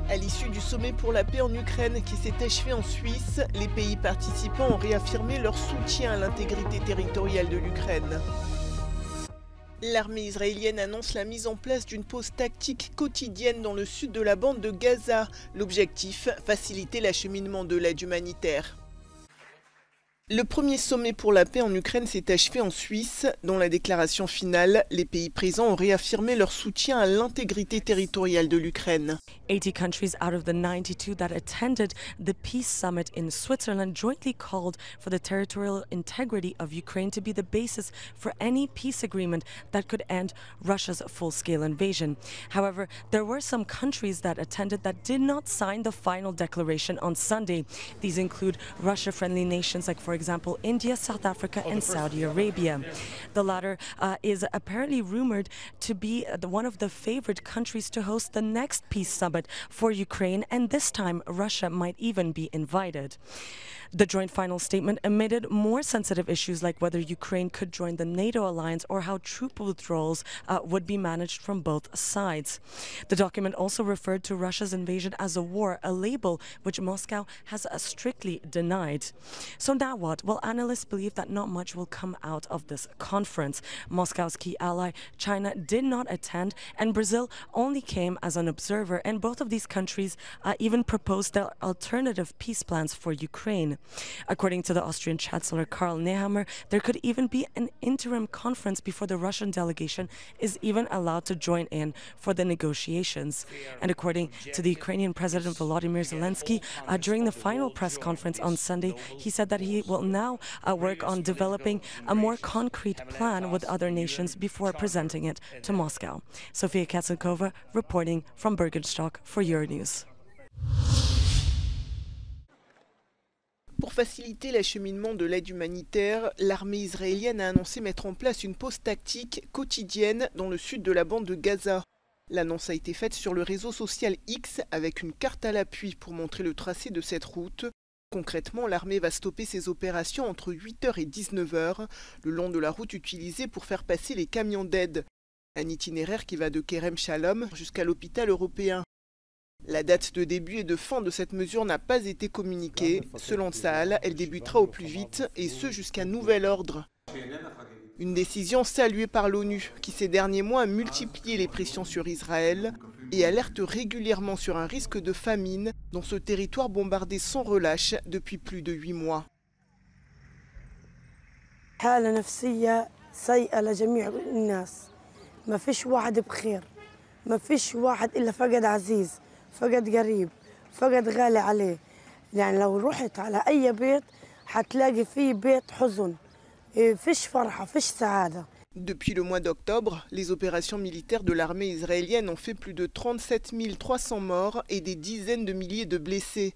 À l'issue du sommet pour la paix en Ukraine qui s'est achevé en Suisse, les pays participants ont réaffirmé leur soutien à l'intégrité territoriale de l'Ukraine. L'armée israélienne annonce la mise en place d'une pause tactique quotidienne dans le sud de la bande de Gaza. L'objectif, faciliter l'acheminement de l'aide humanitaire. Le premier sommet pour la paix en Ukraine s'est achevé en Suisse. Dans la déclaration finale, les pays présents ont réaffirmé leur soutien à l'intégrité territoriale de l'Ukraine. 80 countries out of the 92 that attended the peace summit in Switzerland jointly called for the territorial integrity of Ukraine to be the basis for any peace agreement that could end Russia's full-scale invasion. However, there were some countries that attended that did not sign the final declaration on Sunday. These include Russia-friendly nations like, for example, India, South Africa, and Saudi Arabia. The latter is apparently rumored to be one of the favored countries to host the next peace summit for Ukraine, and this time Russia might even be invited. The joint final statement omitted more sensitive issues like whether Ukraine could join the NATO alliance or how troop withdrawals would be managed from both sides. The document also referred to Russia's invasion as a war, a label which Moscow has strictly denied. So now what? Well, analysts believe that not much will come out of this conference. Moscow's key ally, China, did not attend, and Brazil only came as an observer, and both of these countries even proposed their alternative peace plans for Ukraine. According to the Austrian Chancellor Karl Nehammer, there could even be an interim conference before the Russian delegation is even allowed to join in for the negotiations. And according to the Ukrainian President Volodymyr Zelensky, during the final press conference on Sunday, he said that he will now work on developing a more concrete plan with other nations before presenting it to Moscow. Sofia Katsankova reporting from Bergenstock for Euronews. Pour faciliter l'acheminement de l'aide humanitaire, l'armée israélienne a annoncé mettre en place une pause tactique quotidienne dans le sud de la bande de Gaza. L'annonce a été faite sur le réseau social X avec une carte à l'appui pour montrer le tracé de cette route. Concrètement, l'armée va stopper ses opérations entre 8h et 19h, le long de la route utilisée pour faire passer les camions d'aide. Un itinéraire qui va de Kerem Shalom jusqu'à l'hôpital européen. La date de début et de fin de cette mesure n'a pas été communiquée. Selon Tsahal, elle débutera au plus vite, et ce jusqu'à nouvel ordre. Une décision saluée par l'ONU, qui ces derniers mois a multiplié les pressions sur Israël et alerte régulièrement sur un risque de famine dans ce territoire bombardé sans relâche depuis plus de 8 mois. فقد قريب فقد غالي عليه يعني لو رحت على أي بيت حتلاقي فيه بيت حزن فيش فرحة فيش سعادة. Depuis le mois d'octobre, les opérations militaires de l'armée israélienne ont fait plus de 37 300 morts et des dizaines de milliers de blessés.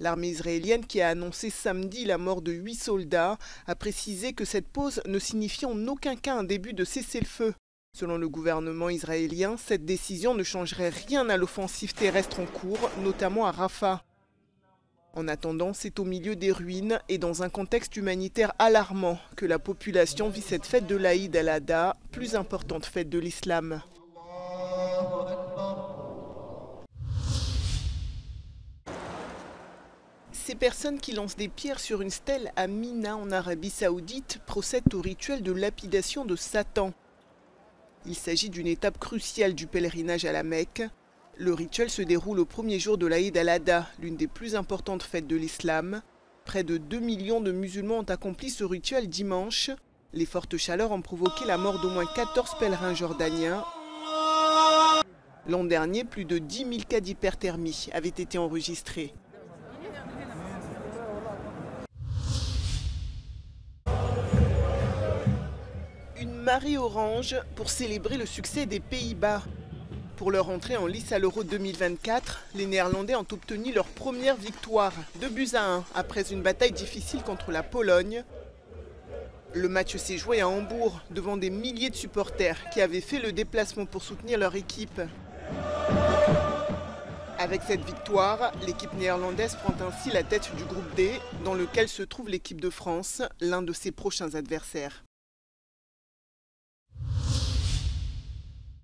L'armée israélienne, qui a annoncé samedi la mort de 8 soldats, a précisé que cette pause ne signifie en aucun cas un début de cessez-le-feu. Selon le gouvernement israélien, cette décision ne changerait rien à l'offensive terrestre en cours, notamment à Rafah. En attendant, c'est au milieu des ruines et dans un contexte humanitaire alarmant que la population vit cette fête de l'Aïd al-Adha, plus importante fête de l'islam. Ces personnes qui lancent des pierres sur une stèle à Mina en Arabie Saoudite procèdent au rituel de lapidation de Satan. Il s'agit d'une étape cruciale du pèlerinage à la Mecque. Le rituel se déroule au premier jour de l'Aïd al-Adha, l'une des plus importantes fêtes de l'islam. Près de 2 millions de musulmans ont accompli ce rituel dimanche. Les fortes chaleurs ont provoqué la mort d'au moins 14 pèlerins jordaniens. L'an dernier, plus de 10 000 cas d'hyperthermie avaient été enregistrés. Une marée orange pour célébrer le succès des Pays-Bas. Pour leur entrée en lice à l'Euro 2024, les Néerlandais ont obtenu leur première victoire, 2-1, après une bataille difficile contre la Pologne. Le match s'est joué à Hambourg, devant des milliers de supporters qui avaient fait le déplacement pour soutenir leur équipe. Avec cette victoire, l'équipe néerlandaise prend ainsi la tête du groupe D, dans lequel se trouve l'équipe de France, l'un de ses prochains adversaires.